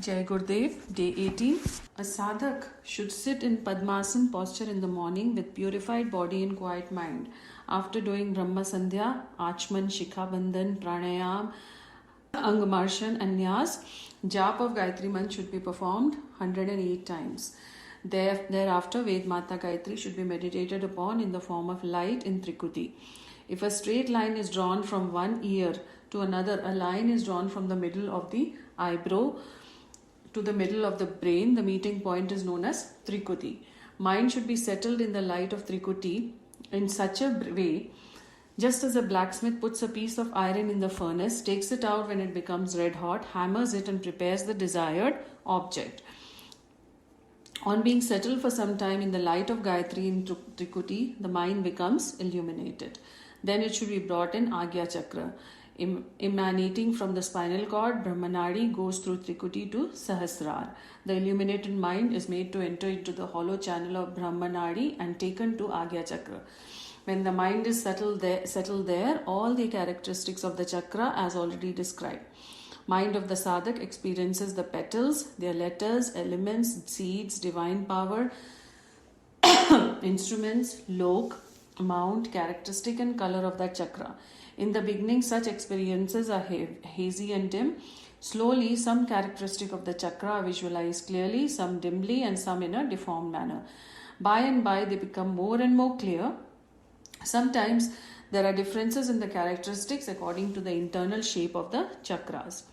Jai Gurudev, Day 18. A saadhak should sit in Padmasana posture in the morning with purified body and quiet mind. After doing Brahma Sandhya, Achman, Shikha Bandhan, Pranayam, Angamarshan and Nyas, Jap of Gayatri Mantra should be performed 108 times. Thereafter, Ved Mata Gayatri should be meditated upon in the form of light in Trikuti. If a straight line is drawn from one ear to another, a line is drawn from the middle of the eyebrow to the middle of the brain. The meeting point is known as Trikuti. Mind should be settled in the light of Trikuti in such a way, just as a blacksmith puts a piece of iron in the furnace, takes it out when it becomes red hot, hammers it and prepares the desired object. On being settled for some time in the light of Gayatri in Trikuti, the mind becomes illuminated. Then it should be brought in Agya Chakra. Emanating from the spinal cord, Brahmanadi goes through Trikuti to Sahasrar. The illuminated mind is made to enter into the hollow channel of Brahmanadi and taken to Agya Chakra. When the mind is settled there, all the characteristics of the chakra as already described. Mind of the sadhak experiences the petals, their letters, elements, seeds, divine power, instruments, lok, mount, characteristic and color of that chakra. In the beginning, such experiences are hazy and dim. Slowly, some characteristic of the chakra are visualized clearly, some dimly and some in a deformed manner. By and by, they become more and more clear. Sometimes, there are differences in the characteristics according to the internal shape of the chakras.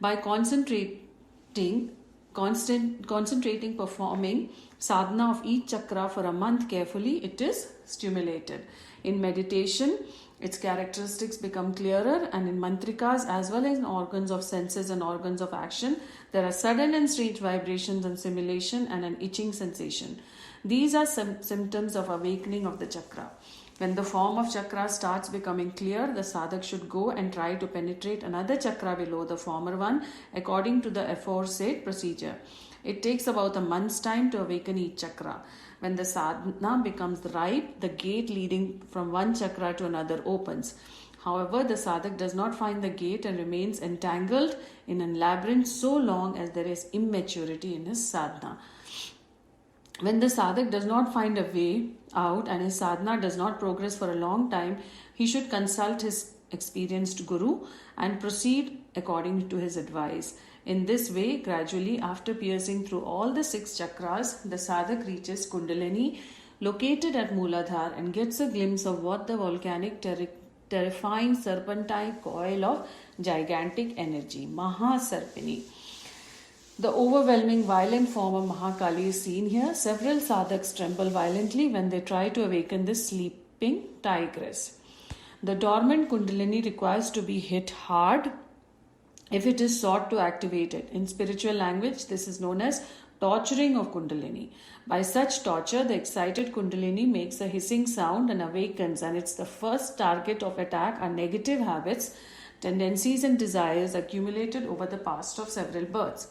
By concentrating performing sadhana of each chakra for a month carefully, it is stimulated. In meditation, its characteristics become clearer, and in mantrikas as well as in organs of senses and organs of action, there are sudden and strange vibrations and simulation and an itching sensation. These are symptoms of awakening of the chakra. When the form of chakra starts becoming clear, the sadhak should go and try to penetrate another chakra below the former one according to the aforesaid procedure. It takes about a month's time to awaken each chakra. When the sadhana becomes ripe, the gate leading from one chakra to another opens. However, the sadhak does not find the gate and remains entangled in a labyrinth so long as there is immaturity in his sadhana. When the sadhak does not find a way out and his sadhana does not progress for a long time, he should consult his experienced guru and proceed according to his advice. In this way, gradually, after piercing through all the 6 chakras, the sadhak reaches Kundalini, located at Mooladhara, and gets a glimpse of what the volcanic, terrifying serpentine coil of gigantic energy, Mahasarpini. The overwhelming violent form of Mahakali is seen here. Several sadhaks tremble violently when they try to awaken this sleeping tigress. The dormant Kundalini requires to be hit hard if it is sought to activate it. In spiritual language, this is known as torturing of Kundalini. By such torture, the excited Kundalini makes a hissing sound and awakens, and it's the first target of attack are negative habits, tendencies and desires accumulated over the past of several births.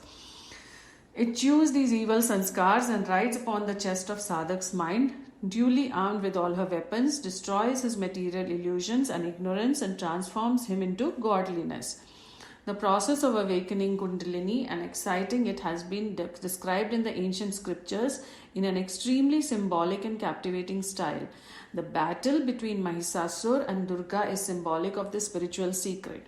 It chews these evil sanskars and rides upon the chest of sadhak's mind, duly armed with all her weapons, destroys his material illusions and ignorance and transforms him into godliness. The process of awakening Kundalini and exciting it has been described in the ancient scriptures in an extremely symbolic and captivating style. The battle between Mahisasur and Durga is symbolic of the spiritual secret.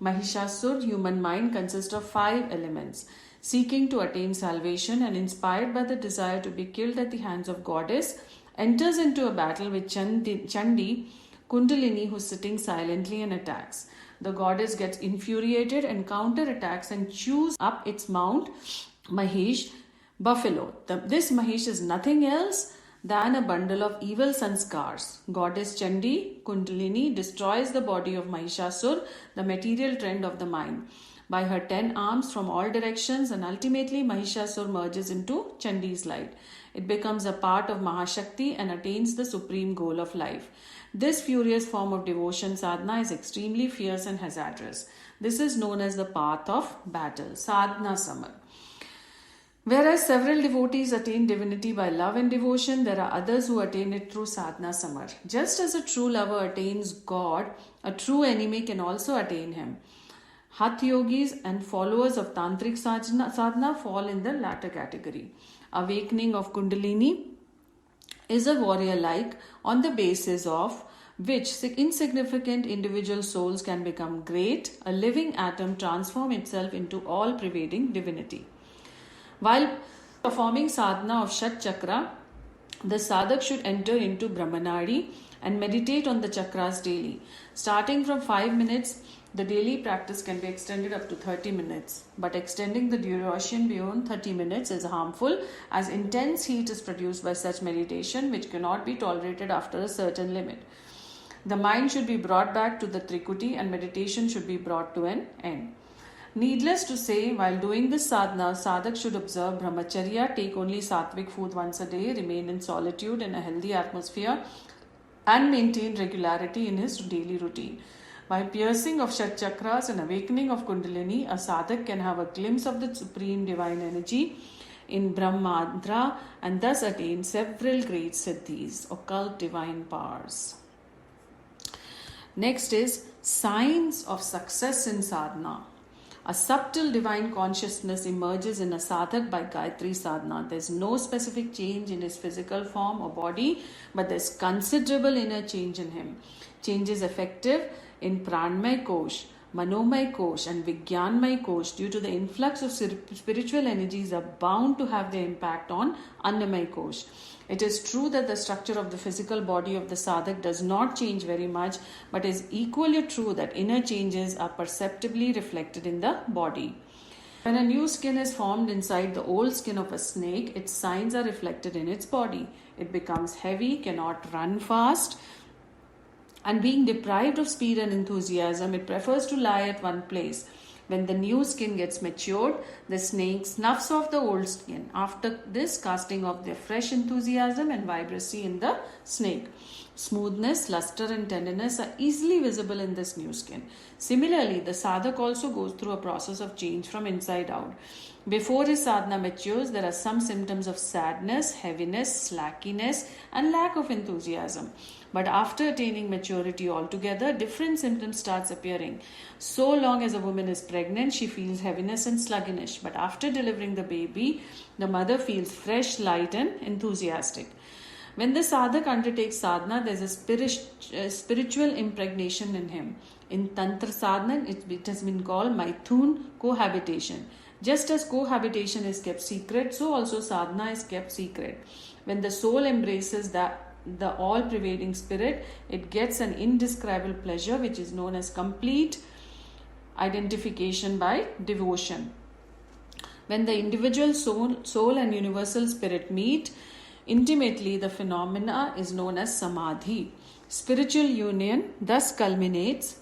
Mahishasur, human mind, consists of 5 elements. Seeking to attain salvation and inspired by the desire to be killed at the hands of goddess, enters into a battle with Chandi, Kundalini, who is sitting silently and attacks. The goddess gets infuriated and counterattacks and chews up its mount, Mahesh, buffalo. This Mahesh is nothing else than a bundle of evil sanskars. Goddess Chandi, Kundalini, destroys the body of Mahishasur, the material trend of the mind, by her 10 arms from all directions, and ultimately Mahishasur merges into Chandi's light. It becomes a part of Mahashakti and attains the supreme goal of life. This furious form of devotion sadhana is extremely fierce and hazardous. This is known as the path of battle, sadhana samar. Whereas several devotees attain divinity by love and devotion, there are others who attain it through sadhana samar. Just as a true lover attains God, a true enemy can also attain him. Hatha yogis and followers of tantric sadhana fall in the latter category. Awakening of Kundalini is a warrior like on the basis of which insignificant individual souls can become great, a living atom transform itself into all pervading divinity. While performing sadhana of Shat Chakra, the sadhak should enter into Brahmanadi and meditate on the chakras daily. Starting from 5 minutes, the daily practice can be extended up to 30 minutes. But extending the duration beyond 30 minutes is harmful, as intense heat is produced by such meditation, which cannot be tolerated after a certain limit. The mind should be brought back to the Trikuti and meditation should be brought to an end. Needless to say, while doing this sadhana, sadhak should observe brahmacharya, take only sattvic food once a day, remain in solitude in a healthy atmosphere, and maintain regularity in his daily routine. By piercing of Shat Chakras and awakening of Kundalini, a sadhak can have a glimpse of the supreme divine energy in Brahmandra and thus attain several great siddhis, occult divine powers. Next is signs of success in sadhana. A subtle divine consciousness emerges in a sadhak by Gayatri sadhana. There is no specific change in his physical form or body, but there is considerable inner change in him. Change is effective in Pranmay Kosh, Manomay Kosh and Vigyanmay Kosh due to the influx of spiritual energies are bound to have their impact on Annamay Kosh. It is true that the structure of the physical body of the sadhak does not change very much, but is equally true that inner changes are perceptibly reflected in the body. When a new skin is formed inside the old skin of a snake, its signs are reflected in its body. It becomes heavy, cannot run fast, and being deprived of speed and enthusiasm, it prefers to lie at one place. When the new skin gets matured, the snake snuffs off the old skin. After this, casting off their fresh enthusiasm and vibrancy in the snake. Smoothness, luster and tenderness are easily visible in this new skin. Similarly, the sadhak also goes through a process of change from inside out. Before his sadhana matures, there are some symptoms of sadness, heaviness, slackiness and lack of enthusiasm. But after attaining maturity altogether, different symptoms starts appearing. So long as a woman is pregnant, she feels heaviness and sluggishness. But after delivering the baby, the mother feels fresh, light and enthusiastic. When the sadhak undertakes sadhana, there is a spiritual impregnation in him. In Tantra sadhana, it has been called Maithun cohabitation. Just as cohabitation is kept secret, so also sadhana is kept secret. When the soul embraces the all-pervading spirit, it gets an indescribable pleasure which is known as complete identification by devotion. When the individual soul and universal spirit meet intimately, the phenomena is known as samadhi. Spiritual union thus culminates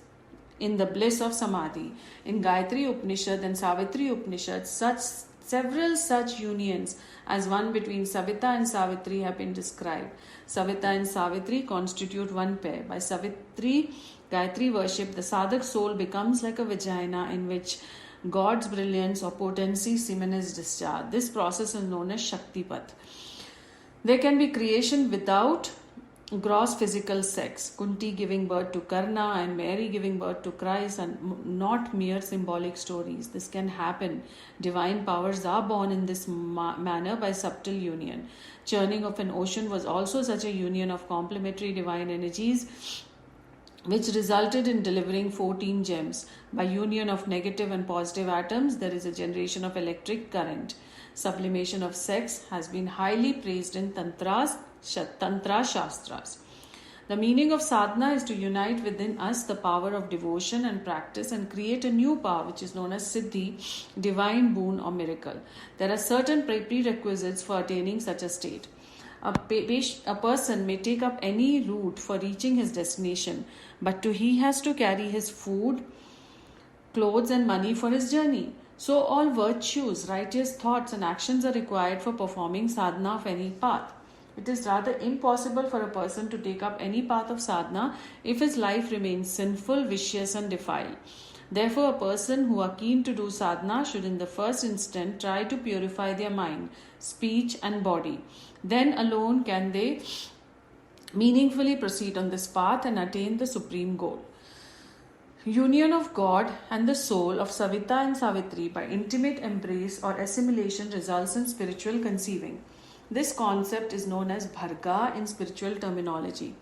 in the bliss of samadhi. In Gayatri Upanishad and Savitri Upanishad, several such unions as one between Savita and Savitri have been described. Savita and Savitri constitute one pair. By Savitri Gayatri worship, the sadhak soul becomes like a vagina in which God's brilliance or potency semen is discharged. This process is known as Shaktipat. There can be creation without gross physical sex. Kunti giving birth to Karna and Mary giving birth to Christ are not mere symbolic stories. This can happen. Divine powers are born in this manner by subtle union. Churning of an ocean was also such a union of complementary divine energies which resulted in delivering 14 gems. By union of negative and positive atoms, there is a generation of electric current. Sublimation of sex has been highly praised in Tantra Shastras. The meaning of sadhana is to unite within us the power of devotion and practice and create a new power which is known as siddhi, divine boon or miracle. There are certain prerequisites for attaining such a state. A person may take up any route for reaching his destination, but he has to carry his food, clothes and money for his journey. So all virtues, righteous thoughts and actions are required for performing sadhana of any path. It is rather impossible for a person to take up any path of sadhana if his life remains sinful, vicious and defiled. Therefore, a person who are keen to do sadhana should in the first instant try to purify their mind, speech and body. Then alone can they meaningfully proceed on this path and attain the supreme goal. Union of God and the soul of Savita and Savitri by intimate embrace or assimilation results in spiritual conceiving. This concept is known as bharga in spiritual terminology.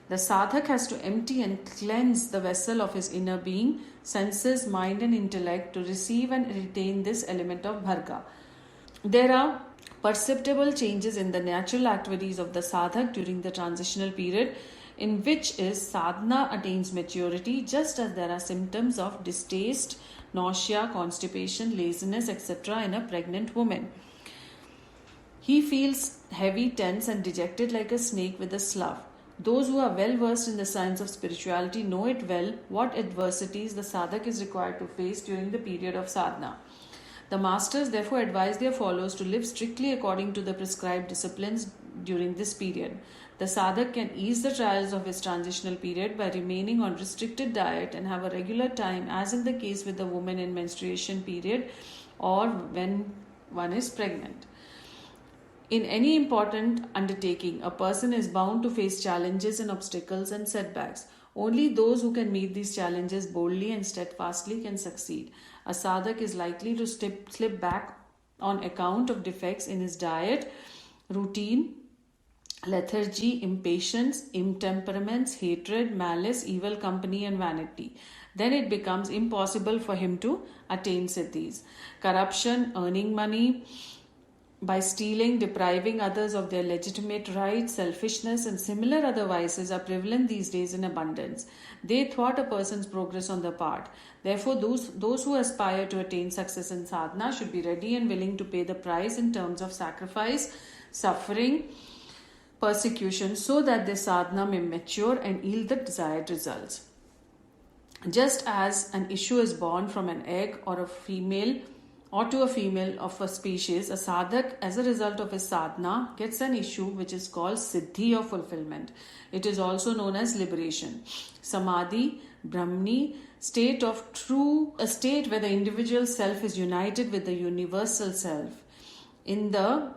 The sadhak has to empty and cleanse the vessel of his inner being, senses, mind, and intellect to receive and retain this element of bharga. There are perceptible changes in the natural activities of the sadhak during the transitional period, in which is sadhana attains maturity, just as there are symptoms of distaste, nausea, constipation, laziness, etc. in a pregnant woman. He feels heavy, tense, and dejected like a snake with a slough. Those who are well versed in the science of spirituality know it well what adversities the sadhak is required to face during the period of sadhana. The masters therefore advise their followers to live strictly according to the prescribed disciplines during this period. The sadhak can ease the trials of his transitional period by remaining on restricted diet and have a regular time, as in the case with the woman in menstruation period or when one is pregnant. In any important undertaking, a person is bound to face challenges and obstacles and setbacks. Only those who can meet these challenges boldly and steadfastly can succeed. A sadhak is likely to slip back on account of defects in his diet, routine, lethargy, impatience, intemperaments, hatred, malice, evil company, and vanity. Then it becomes impossible for him to attain siddhis. Corruption, earning money by stealing, depriving others of their legitimate rights, selfishness, and similar other vices are prevalent these days in abundance. They thwart a person's progress on the path. Therefore, those who aspire to attain success in sadhana should be ready and willing to pay the price in terms of sacrifice, suffering, persecution, so that their sadhana may mature and yield the desired results. Just as an issue is born from an egg or a female of a species, a sadhak, as a result of his sadhana, gets an issue which is called siddhi or fulfillment. It is also known as liberation. Samadhi, Brahmani, state of true, a state where the individual self is united with the universal self. In the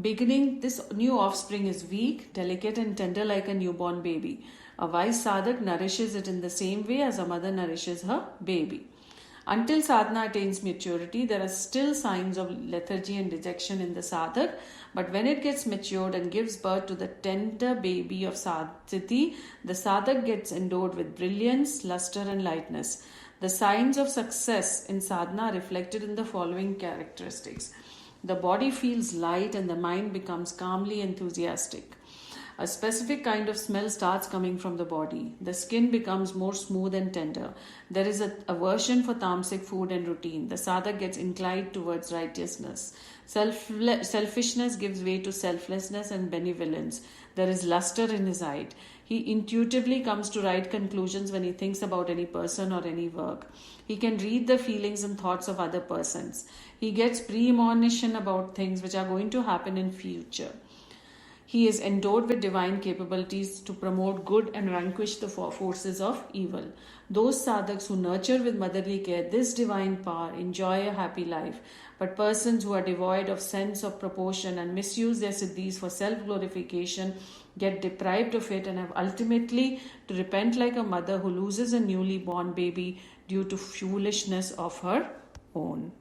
beginning, this new offspring is weak, delicate, and tender like a newborn baby. A wise sadhak nourishes it in the same way as a mother nourishes her baby. Until sadhana attains maturity, there are still signs of lethargy and dejection in the sadhak, but when it gets matured and gives birth to the tender baby of sadhiti, the sadhak gets endowed with brilliance, luster, and lightness. The signs of success in sadhana are reflected in the following characteristics. The body feels light and the mind becomes calmly enthusiastic. A specific kind of smell starts coming from the body. The skin becomes more smooth and tender. There is an aversion for tamasic food and routine. The sadhak gets inclined towards righteousness. Selfishness gives way to selflessness and benevolence. There is luster in his eye. He intuitively comes to right conclusions when he thinks about any person or any work. He can read the feelings and thoughts of other persons. He gets premonition about things which are going to happen in future. He is endowed with divine capabilities to promote good and vanquish the forces of evil. Those sadhaks who nurture with motherly care this divine power enjoy a happy life. But persons who are devoid of sense of proportion and misuse their siddhis for self-glorification get deprived of it and have ultimately to repent like a mother who loses a newly born baby due to foolishness of her own.